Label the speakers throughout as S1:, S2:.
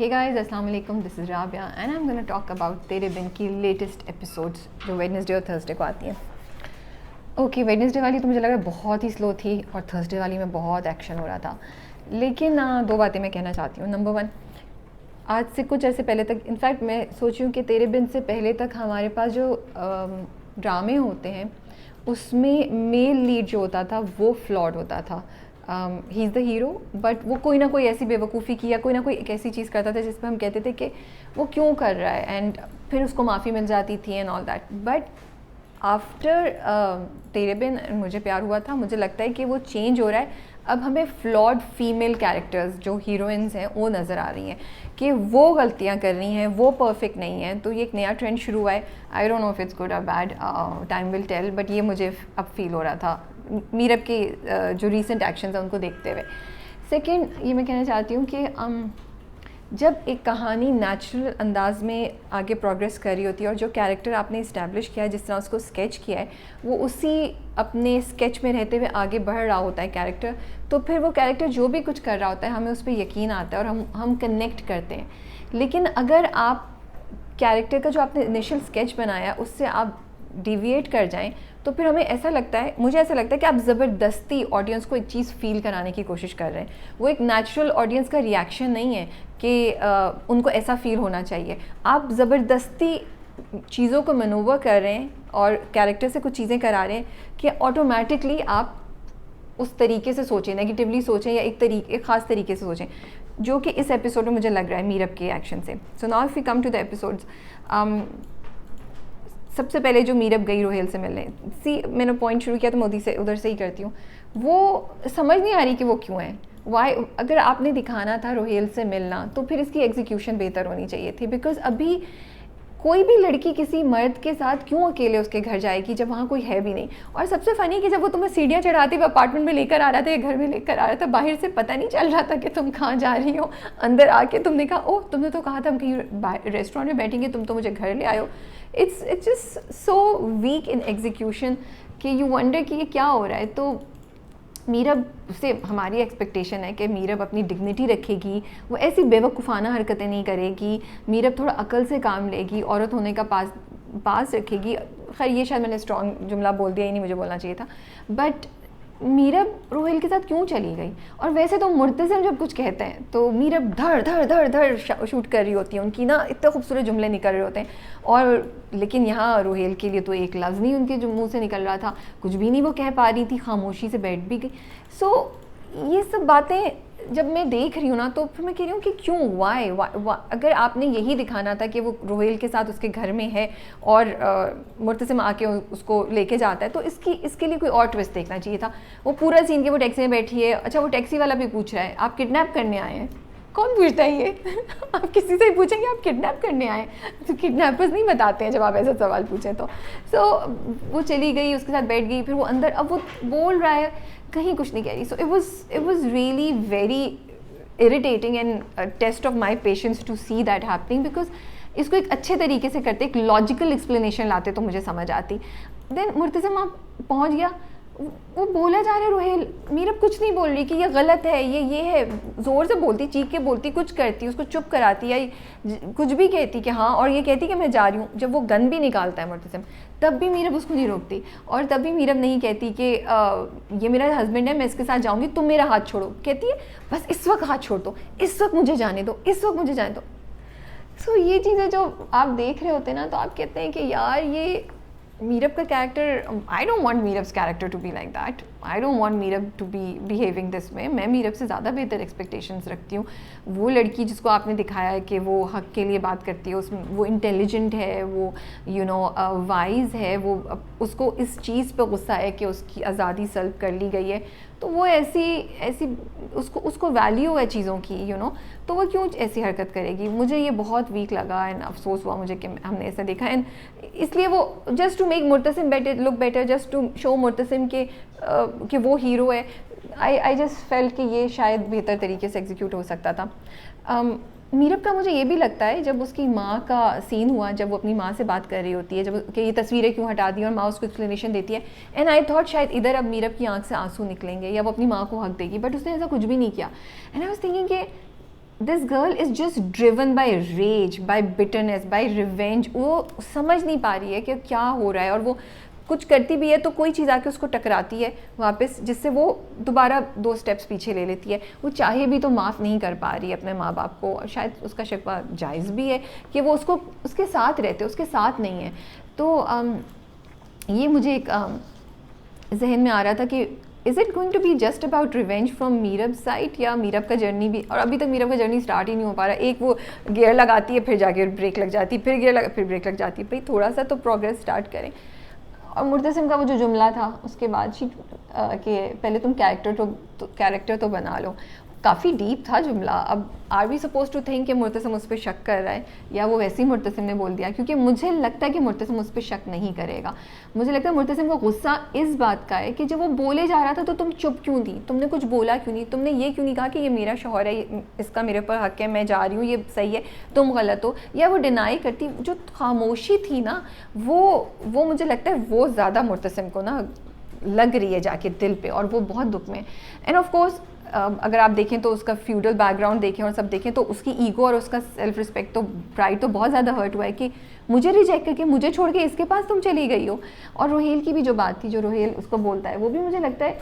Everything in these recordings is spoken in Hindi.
S1: Hey guys, Assalamu alaikum. This is Rabia and I'm gonna talk about तेरे बिन की लेटेस्ट एपिसोड्स जो वेडनेसडे और थर्सडे को आती हैं. ओके, वेडनेसडे वाली तो मुझे लगा बहुत ही स्लो थी और थर्सडे वाली में बहुत एक्शन हो रहा था. लेकिन दो बातें मैं कहना चाहती हूँ. नंबर वन, आज से कुछ ऐसे पहले तक, इनफैक्ट मैं सोची हूँ कि तेरे बिन से पहले तक हमारे पास जो ड्रामे होते हैं उसमें मेल लीड जो होता था वो फ्लॉड होता था. He is the hero, but वो कोई ना कोई ऐसी बेवकूफ़ी की या कोई ना कोई एक ऐसी चीज़ करता था जिस पर हम कहते थे कि वो क्यों कर रहा है, एंड फिर उसको माफ़ी मिल जाती थी and all that. But after तेरे बिन मुझे प्यार हुआ था, मुझे लगता है कि वो चेंज हो रहा है. अब हमें फ्लॉड फीमेल कैरेक्टर्स जो हीरोइंस हैं वो नज़र आ रही हैं कि वो गलतियाँ कर रही हैं, वो परफेक्ट नहीं हैं. तो ये एक नया ट्रेंड शुरू हुआ है. I don't know if it's good और bad, time will tell, but ये मुझे अब फील हो रहा था मीरब के जो रीसेंट एक्शंस हैं उनको देखते हुए. सेकेंड, ये मैं कहना चाहती हूँ कि जब एक कहानी नेचुरल अंदाज में आगे प्रोग्रेस कर रही होती है और जो कैरेक्टर आपने इस्टेब्लिश किया है, जिस तरह उसको स्केच किया है, वो उसी अपने स्केच में रहते हुए आगे बढ़ रहा होता है कैरेक्टर, तो फिर वो कैरेक्टर जो भी कुछ कर रहा होता है हमें उस पर यकीन आता है और हम कनेक्ट करते हैं. लेकिन अगर आप कैरेक्टर का जो आपने इनिशियल स्केच बनाया उससे आप डिविएट कर जाएं तो फिर हमें ऐसा लगता है, मुझे ऐसा लगता है कि आप ज़बरदस्ती ऑडियंस को एक चीज़ फील कराने की कोशिश कर रहे हैं. वो एक नेचुरल ऑडियंस का रिएक्शन नहीं है कि उनको ऐसा फील होना चाहिए. आप ज़बरदस्ती चीज़ों को मनूवर कर रहे हैं और कैरेक्टर से कुछ चीज़ें करा रहे हैं कि ऑटोमेटिकली आप उस तरीके से सोचें, नेगेटिवली सोचें या एक ख़ास तरीके से सोचें, जो कि इस एपिसोड में मुझे लग रहा है मीरब के एक्शन से. So now if we come to the episodes, सबसे पहले जो मीरब गई रोहेल से मिलने, मैंने पॉइंट शुरू किया तो मैं उधर से ही करती हूँ. वो समझ नहीं आ रही कि वो क्यों है. वाई, अगर आपने दिखाना था रोहेल से मिलना तो फिर इसकी एग्जीक्यूशन बेहतर होनी चाहिए थी. बिकॉज अभी कोई भी लड़की किसी मर्द के साथ क्यों अकेले उसके घर जाएगी जब वहाँ कोई है भी नहीं. और सबसे फ़नी कि जब वो तुम्हें सीढ़ियाँ चढ़ाते हुए अपार्टमेंट में लेकर आ रहा था या घर में लेकर आ रहा था, बाहर से पता नहीं चल रहा था कि तुम कहाँ जा रही हो. अंदर आके तुमने कहा, ओह तुमने तो कहा था हम कहीं रेस्टोरेंट में बैठेंगे, तुम तो मुझे घर ले आयो. It's just so weak in execution कि यू वंडर कि ये क्या हो रहा है. तो मीरब से हमारी एक्सपेक्टेशन है कि मीरब अपनी डिग्निटी रखेगी, वो ऐसी बेवकूफ़ाना हरकतें नहीं करेगी, मीरब थोड़ा अकल से काम लेगी, औरत होने का पास रखेगी. खैर ये शायद मैंने स्ट्रॉन्ग जुमला बोल दिया, ही नहीं मुझे बोलना चाहिए था. बट मीरब रोहेल के साथ क्यों चली गई. और वैसे तो मुर्तज़िम जब कुछ कहते हैं तो मीरब धड़ धड़ धड़ धड़ शूट कर रही होती है, उनकी ना इतने खूबसूरत जुमले निकल रहे होते हैं. और लेकिन यहाँ रोहेल के लिए तो एक लफ्ज़ नहीं उनके जो मुँह से निकल रहा था, कुछ भी नहीं वो कह पा रही थी, खामोशी से बैठ भी गई. सो ये सब बातें जब मैं देख रही हूँ ना तो फिर मैं कह रही हूँ कि क्यों, वाई. अगर आपने यही दिखाना था कि वो रोहेल के साथ उसके घर में है और मुर्तसिम आके उसको लेके जाता है, तो इसके लिए कोई और ट्विस्ट देखना चाहिए था. वो पूरा सीन के वो टैक्सी में बैठी है, अच्छा वो टैक्सी वाला भी पूछ रहा है आप किडनैप करने आए हैं. कौन पूछता है ये आप किसी से ही पूछेंगे आप किडनैप करने आए, तो किडनैपर्स नहीं बताते हैं जब आप ऐसा सवाल पूछें तो. सो वो चली गई, उसके साथ बैठ गई, फिर वो अंदर, अब वो बोल रहा है, कहीं कुछ नहीं कह रही. So it was really very irritating and test of my patience to see that happening. Because इसको एक अच्छे तरीके से करते, एक लॉजिकल एक्सप्लेनेशन लाते तो मुझे समझ आती. देन मुर्तज़िम आप पहुँच गया, वो बोला जा रहा है रोहेल, मीरब कुछ नहीं बोल रही कि ये गलत है, ये है, ज़ोर से बोलती, चीख के बोलती, कुछ करती, उसको चुप कराती या कुछ भी कहती कि हाँ, और ये कहती कि मैं जा रही हूँ. जब वो गन भी निकालता है मुर्तज़िम तब भी मीरब उसको नहीं रोकती, और तब भी मीरब नहीं कहती कि ये मेरा हस्बैंड है, मैं इसके साथ जाऊँगी, तुम मेरा हाथ छोड़ो. कहती है बस इस वक्त हाथ छोड़ दो, इस वक्त मुझे जाने दो, इस वक्त मुझे जाने दो. सो ये चीज़ें जो आप देख रहे होते हैं ना, तो आप कहते हैं कि यार ये मीरब का character, I don't want Meerab's character to be like that. I don't want Meerab to be behaving this way. मैं मीरब से ज़्यादा बेहतर एक्सपेक्टेशंस रखती हूँ. वो लड़की जिसको आपने दिखाया है कि वो हक के लिए बात करती है, उसमें वो इंटेलिजेंट है, वो वाइज है, वो उसको इस चीज़ पे गुस्सा है कि उसकी आज़ादी सल्ब कर ली गई है, तो वो ऐसी उसको वैल्यू है चीज़ों की, तो वो क्यों ऐसी हरकत करेगी. मुझे ये बहुत वीक लगा एंड अफसोस हुआ मुझे कि हमने ऐसा देखा. एंड इसलिए वो just to make Murtasim look better, just to show Murtasim कि वो हीरो है, आई जस्ट फेल्ट कि ये शायद बेहतर तरीके से एग्जीक्यूट हो सकता था. मीरब का मुझे ये भी लगता है, जब उसकी माँ का सीन हुआ, जब वो अपनी माँ से बात कर रही होती है, जब कि ये तस्वीरें क्यों हटा दी, और माँ उसको एक्सप्लेनेशन देती है, एंड आई थॉट शायद इधर अब मीरब की आंख से आंसू निकलेंगे या वो अपनी माँ को हक देगी, बट उसने ऐसा कुछ भी नहीं किया. एंड आई वाज थिंकिंग कि this girl is just driven by rage, by bitterness, by revenge. वो समझ नहीं पा रही है कि क्या हो रहा है, और वो कुछ करती भी है तो कोई चीज़ आके उसको टकराती है वापस, जिससे वो दोबारा 2 स्टेप्स पीछे ले लेती है। वो चाहे भी तो माफ़ नहीं कर पा रही है अपने माँ बाप को, और शायद उसका शिकवा जायज़ भी है कि वो उसको उसके साथ रहते, उसके साथ नहीं है। तो ये मुझे एक जहन में आ रहा था कि is it going to be just about revenge from Meerab side, या मीरब का जर्नी भी, और अभी तक मीरब का जर्नी स्टार्ट ही नहीं हो पा रहा। एक वो गियर लगाती है, फिर जाके ब्रेक लग जाती है, फिर ब्रेक लग जाती है। भाई थोड़ा सा तो प्रोग्रेस स्टार्ट करें। और मुर्तसिम का वो जो जुमला था उसके बाद कि पहले तुम कैरेक्टर तो बना लो, काफ़ी डीप था जुमला। अब are we suppose to think कि मुर्तसिम उस पर शक कर रहा है, या वो वैसे ही मुर्तसिम ने बोल दिया? क्योंकि मुझे लगता है कि मुर्तसिम उस पर शक नहीं करेगा। मुझे लगता है मुर्तसिम को गुस्सा इस बात का है कि जब वो बोले जा रहा था तो तुम चुप क्यों थी, तुमने कुछ बोला क्यों नहीं, तुमने ये क्यों नहीं कहा कि ये मेरा शौहर है, इसका मेरे पर हक है, मैं जा रही हूँ, ये सही है, तुम गलत हो। या वो डिनाई करती, जो खामोशी थी ना, वो मुझे लगता है वो ज़्यादा मुर्तसिम को ना लग रही है जाके दिल पे, और वो बहुत दुख में। एंड ऑफ कोर्स अगर आप देखें तो उसका फ्यूडल बैकग्राउंड देखें और सब देखें तो उसकी ईगो और उसका सेल्फ रिस्पेक्ट तो प्राइड तो बहुत ज़्यादा हर्ट हुआ है कि मुझे रिजेक्ट करके, मुझे छोड़ के इसके पास तुम चली गई हो। और रोहेल की भी जो बात थी, जो रोहेल उसको बोलता है, वो भी मुझे लगता है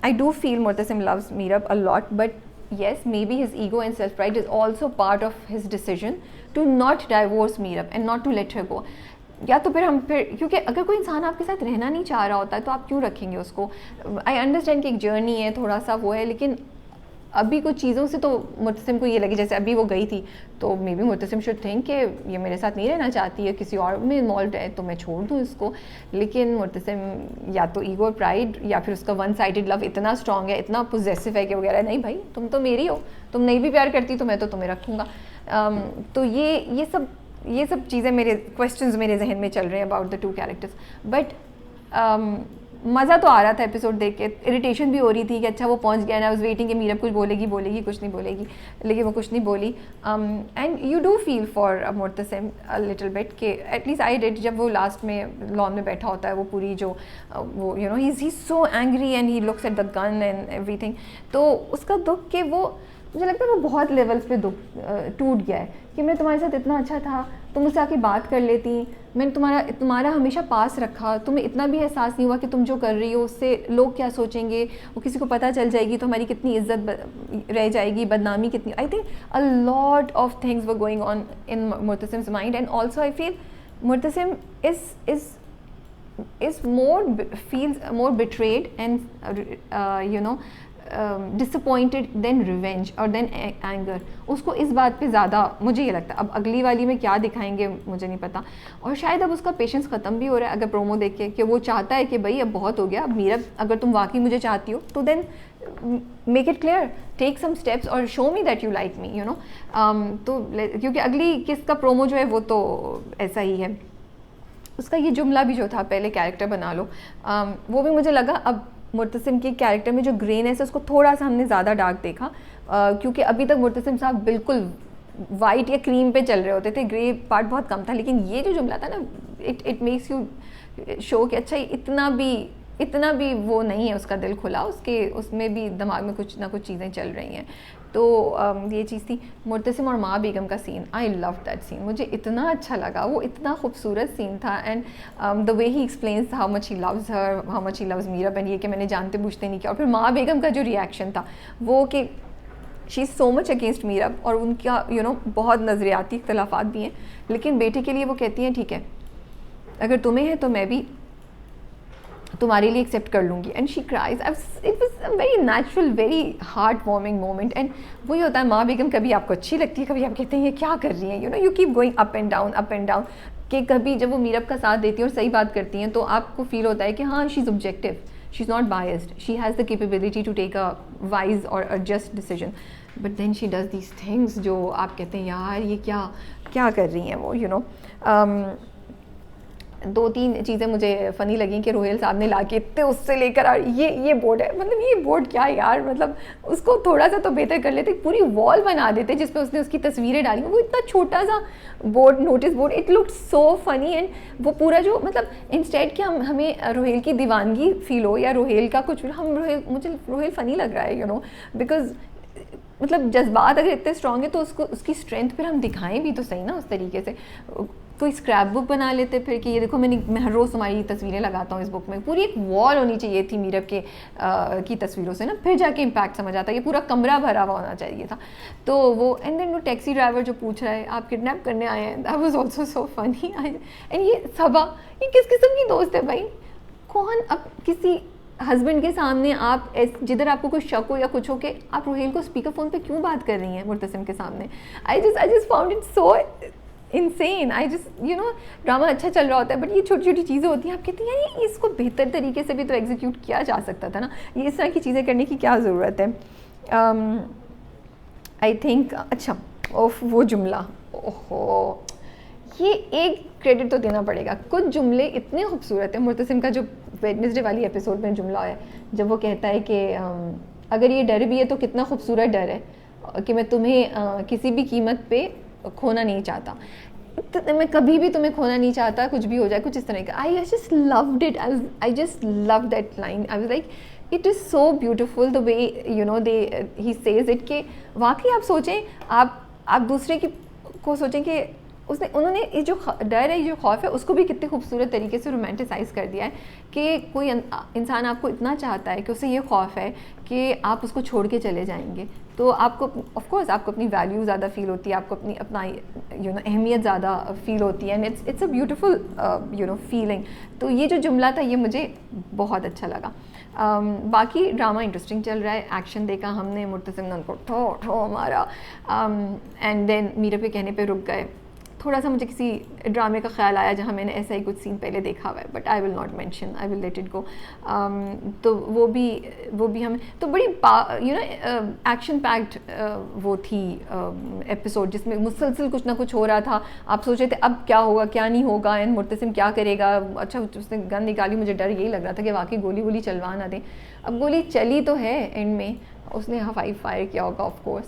S1: आई do feel Murtasim loves Meerab a lot, but yes, maybe his ego and self pride is also part of his decision to not divorce Meerab and not to let her go. या तो फिर क्योंकि अगर कोई इंसान आपके साथ रहना नहीं चाह रहा होता है तो आप क्यों रखेंगे उसको? आई अंडरस्टैंड कि एक जर्नी है, थोड़ा सा वो है, लेकिन अभी कुछ चीज़ों से तो मुर्तसिम को ये लगी, जैसे अभी वो गई थी तो may be Murtasim should think कि ये मेरे साथ नहीं रहना चाहती है, किसी और में इन्वॉल्व है, तो मैं छोड़ दूँ इसको। लेकिन मुर्तसिम या तो ईगो और प्राइड, या फिर उसका वन साइडेड लव इतना स्ट्रॉन्ग है, इतना पोजेसिव है कि वगैरह, नहीं भाई तुम तो मेरी हो, तुम नहीं भी प्यार करती तो मैं तो तुम्हें रखूँगा। तो ये सब चीज़ें, मेरे क्वेश्चंस मेरे जहन में चल रहे हैं अबाउट द 2 कैरेक्टर्स। बट मज़ा तो आ रहा था एपिसोड देख के, इरिटेशन भी हो रही थी कि अच्छा वो पहुंच गया, ना वाज वेटिंग कि मीरब कुछ बोलेगी, कुछ नहीं बोलेगी, लेकिन वो कुछ नहीं बोली। And you do feel for Murtasim a little bit, कि एटलीस्ट आई डिड, जब वो लास्ट में लॉन में बैठा होता है, वो पूरी जो वो you know he is so angry and he looks at the gun and everything, तो उसका दुख के वो, मुझे लगता है वो बहुत लेवल्स पे दुख टूट गया है कि मैं तुम्हारे साथ इतना अच्छा था, तुम मुझसे आके बात कर लेती, मैंने तुम्हारा हमेशा पास रखा, तुम्हें इतना भी एहसास नहीं हुआ कि तुम जो कर रही हो उससे लोग क्या सोचेंगे, वो किसी को पता चल जाएगी तो हमारी कितनी इज्जत रह जाएगी, बदनामी कितनी। I think a lot of things were going on in Murtasim's mind, and also I feel Murtasim is feels more betrayed and you know disappointed then revenge और देन एंगर। उसको इस बात पे ज़्यादा मुझे ये लगता है, अब अगली वाली में क्या दिखाएंगे मुझे नहीं पता, और शायद अब उसका पेशेंस ख़त्म भी हो रहा है अगर प्रोमो देख के, कि वो चाहता है कि भाई अब बहुत हो गया, अब मीरब अगर तुम वाकई मुझे चाहती हो तो then make it clear, take some steps और show me that you like me, you know. तो क्योंकि अगली किसका प्रोमो जो है वो तो ऐसा ही है। उसका ये जुमला भी जो था, पहले कैरेक्टर बना लो, वो भी मुझे लगा अब मुर्तसिम के कैरेक्टर में जो ग्रेनेस है उसको थोड़ा सा हमने ज़्यादा डार्क देखा, क्योंकि अभी तक मुर्तसिम साहब बिल्कुल वाइट या क्रीम पे चल रहे होते थे, ग्रे पार्ट बहुत कम था। लेकिन ये जो जुमला था ना, इट मेक्स यू शो कि अच्छा इतना भी वो नहीं है उसका दिल खुला, उसमें भी दिमाग में कुछ ना कुछ चीज़ें चल रही हैं। तो ये चीज़ थी मुर्तसिम और माँ बेगम का scene. I love that scene, मुझे इतना अच्छा लगा, वो इतना खूबसूरत सीन था। And the way he explains how much he loves her, how much he loves Meerab, and ये कि मैंने जानते पूछते नहीं किया। और फिर माँ बेगम का जो रिएक्शन था वो कि she is so much against Meerab, और उनका यू नो बहुत नज़रियाती इख्तलाफात भी हैं, लेकिन बेटे के लिए वो कहती हैं ठीक है अगर तुम्हें है तो मैं भी तुम्हारे लिए एक्सेप्ट कर लूँगी। And she cries, it was a very natural, very heart warming moment. And वही होता है, माँ बेगम कभी आपको अच्छी लगती है, कभी आप कहते हैं ये क्या कर रही हैं, you know, you keep going up and down, कि कभी जब वो मीरब का साथ देती हैं और सही बात करती हैं तो आपको फील होता है कि हाँ she is objective, she is not biased, she has the capability to take a wise और a just decision. But then she does these things जो आप कहते हैं यार ये क्या कर रही हैं वो, यू नो। 2-3 चीज़ें मुझे फ़नी लगी कि रोहेल साहब ने ला के इतने उससे लेकर ये बोर्ड है, मतलब ये बोर्ड क्या यार, मतलब उसको थोड़ा सा तो बेहतर कर लेते, पूरी वॉल बना देते जिसपे उसने उसकी तस्वीरें डाली। वो इतना छोटा सा board, notice board, it looked so funny. And वो पूरा जो मतलब इंस्टेड कि हमें रोहेल की दीवानगी फील हो या रोहेल का कुछ, मुझे रोहेल फ़नी लग रहा है, यू नो, बिकॉज मतलब जज्बात अगर इतने स्ट्रॉन्ग है तो उसको उसकी स्ट्रेंथ फिर हम दिखाएं भी तो सही ना उस तरीके से। कोई स्क्रैप बुक बना लेते फिर कि ये देखो मैं हर रोज़ तुम्हारी तस्वीरें लगाता हूँ इस बुक में, पूरी एक वॉल होनी चाहिए थी मीरब के की तस्वीरों से ना, फिर जाके इम्पैक्ट समझ आता है। ये पूरा कमरा भरा हुआ होना चाहिए था। तो वो एंड देन वो टैक्सी ड्राइवर जो पूछ रहा है आप किडनैप करने आए हैं, that was also so funny. And ये सबा ये किस किस्म की दोस्त है भाई? कौन अब किसी हस्बैंड के सामने आप जिधर आपको कोई शक हो या कुछ हो कि आप रोहेल को स्पीकर फ़ोन पे क्यों बात कर रही हैं मुर्तसिम के सामने? I just found it so insane. I just drama अच्छा चल रहा होता है बट ये छोटी छोटी चीज़ें होती हैं, आप कहती हैं यार इसको बेहतर तरीके से भी तो एग्जीक्यूट किया जा सकता था ना, ये इस तरह की चीज़ें करने की क्या ज़रूरत है? आई थिंक अच्छा ओफ वो जुमला, ओहो ये एक क्रेडिट तो देना पड़ेगा, कुछ जुमले इतने खूबसूरत हैं। मुर्तसिम का जो वेडनेसडे वाली एपिसोड में जुमला है जब वो कहता है कि अगर ये डर भी है तो कितना खूबसूरत डर है कि मैं तुम्हें किसी भी कीमत पे खोना नहीं चाहता, तो मैं कभी भी तुम्हें खोना नहीं चाहता, कुछ भी हो जाए, कुछ इस तरह का। I just loved it, I just love that line. I was like it is so beautiful the way he says it कि वाकई आप सोचें, आप दूसरे की को सोचें कि उन्होंने ये जो डर है, ये जो खौफ है, उसको भी कितने खूबसूरत तरीके से रोमांटिसाइज़ कर दिया है कि कोई इंसान आपको इतना चाहता है कि उसे ये खौफ है कि आप उसको छोड़ के चले जाएंगे, तो आपको ऑफ कोर्स आपको अपनी वैल्यू ज़्यादा फील होती है, आपको अपना अहमियत ज़्यादा फील होती है, and it's a beautiful feeling. तो ये जो जुमला था ये मुझे बहुत अच्छा लगा। बाकी ड्रामा इंटरेस्टिंग चल रहा है, एक्शन देखा हमने, मुर्तसिम ने उनको ठो ठो मारा, एंड देन मीरा पे कहने पे रुक गए। थोड़ा सा मुझे किसी ड्रामे का ख्याल आया जहाँ मैंने ऐसा ही कुछ सीन पहले देखा हुआ है, but I will not mention, I will let it go. तो वो भी हमें तो बड़ी एक्शन पैक्ड वो थी एपिसोड, जिसमें मुसलसल कुछ ना कुछ हो रहा था। आप सोच रहे थे अब क्या होगा क्या नहीं होगा, एंड मुर्तसिम क्या करेगा। अच्छा उसने गन निकाली, मुझे डर यही लग रहा था कि वाकई गोली वोली चलवा ना दें। अब गोली चली तो है एंड में, उसने हवाई फायर किया होगा ऑफ कोर्स।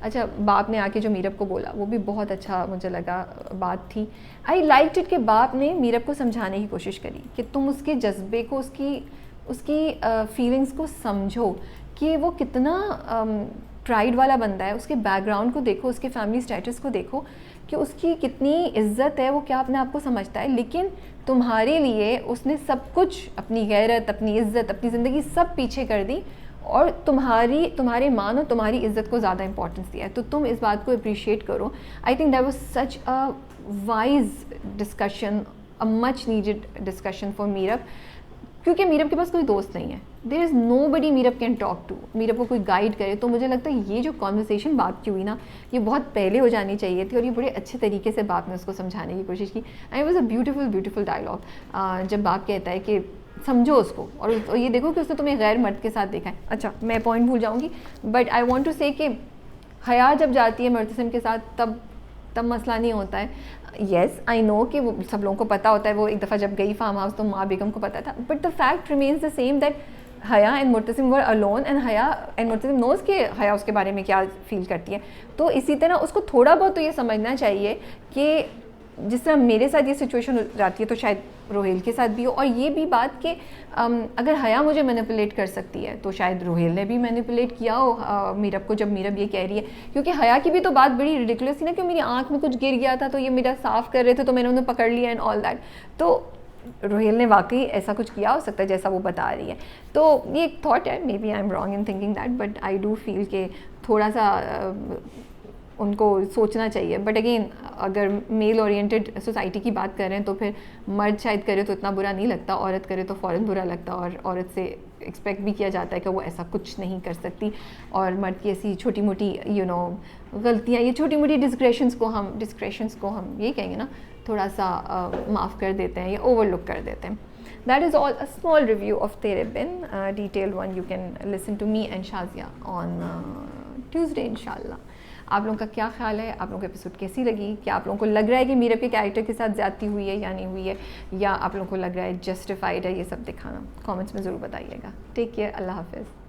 S1: अच्छा बाप ने आके जो मीरब को बोला वो भी बहुत अच्छा मुझे लगा बात थी। आई लाइक्ड इट कि बाप ने मीरब को समझाने की कोशिश करी कि तुम उसके जज्बे को, उसकी फीलिंग्स को समझो कि वो कितना प्राइड वाला बंदा है। उसके बैकग्राउंड को देखो, उसके फैमिली स्टेटस को देखो कि उसकी कितनी इज्जत है, वो क्या अपने आप को समझता है। लेकिन तुम्हारे लिए उसने सब कुछ, अपनी गैरत, अपनी इज्जत, अपनी ज़िंदगी सब पीछे कर दी और तुम्हारे मान और तुम्हारी इज़्ज़त को ज़्यादा इंपॉर्टेंस दिया है। तो तुम इस बात को अप्रिशिएट करो। I think that was such a wise discussion, a much needed discussion for Meerab, क्योंकि मीरब के पास कोई दोस्त नहीं है। There is nobody Meerab can talk to, Meerab को कोई गाइड करे। तो मुझे लगता है ये जो कॉन्वर्सेशन बाप की हुई ना, ये बहुत पहले हो जानी चाहिए थी और ये बड़े अच्छे तरीके से बाप ने उसको समझाने की कोशिश की। And it was a beautiful dialogue जब बाप कहता है कि समझो उसको और ये देखो कि उसने तुम्हें गैर मर्द के साथ देखा है। अच्छा मैं पॉइंट भूल जाऊंगी, बट आई वांट टू से कि हया जब जाती है मुर्तसिम के साथ तब मसला नहीं होता है। येस आई नो कि वो सब लोगों को पता होता है, वो एक दफ़ा जब गई फार्म हाउस तो माँ बेगम को पता था, but the fact remains the same that Haya and Murtasim were alone and Haya and Murtasim knows कि हया उसके बारे में क्या फील करती है। तो इसी तरह उसको थोड़ा बहुत तो ये समझना चाहिए कि जिस तरह मेरे साथ ये सिचुएशन हो जाती है तो शायद रोहेल के साथ भी हो। और ये भी बात कि अगर हया मुझे मैनिपुलेट कर सकती है तो शायद रोहेल ने भी मैनिपुलेट किया हो मीरब को, जब मीरब ये कह रही है। क्योंकि हया की भी तो बात बड़ी रिडिकुलस थी ना कि मेरी आँख में कुछ गिर गया था तो ये मेरा साफ़ कर रहे थे तो मैंने उन्हें पकड़ लिया एंड ऑल दैट। तो रोहेल ने वाकई ऐसा कुछ किया हो सकता है जैसा वो बता रही है। तो ये एक थॉट है, maybe I am wrong in thinking that, but I do feel कि थोड़ा सा उनको सोचना चाहिए। बट अगेन अगर मेल ओरिएंटेड सोसाइटी की बात करें तो फिर मर्द शायद करे तो इतना बुरा नहीं लगता, औरत करे तो फ़ौरन बुरा लगता, और औरत से एक्सपेक्ट भी किया जाता है कि वो ऐसा कुछ नहीं कर सकती। और मर्द की ऐसी छोटी मोटी गलतियाँ, ये छोटी मोटी डिस्क्रेशंस को हम ये कहेंगे ना, थोड़ा सा माफ़ कर देते हैं या ओवरलुक कर देते हैं। That is all a small review of Tere Bin. Detailed one you can listen to me and Shazia on Tuesday inshallah. आप लोगों का क्या ख्याल है, आप लोगों को एपिसोड कैसी लगी? क्या आप लोगों को लग रहा है कि मीरब के कैरेक्टर के साथ ज़्यादती हुई है या नहीं हुई है, या आप लोगों को लग रहा है जस्टिफाइड है ये सब दिखाना? कमेंट्स में ज़रूर बताइएगा। टेक केयर, अल्लाह हाफिज़।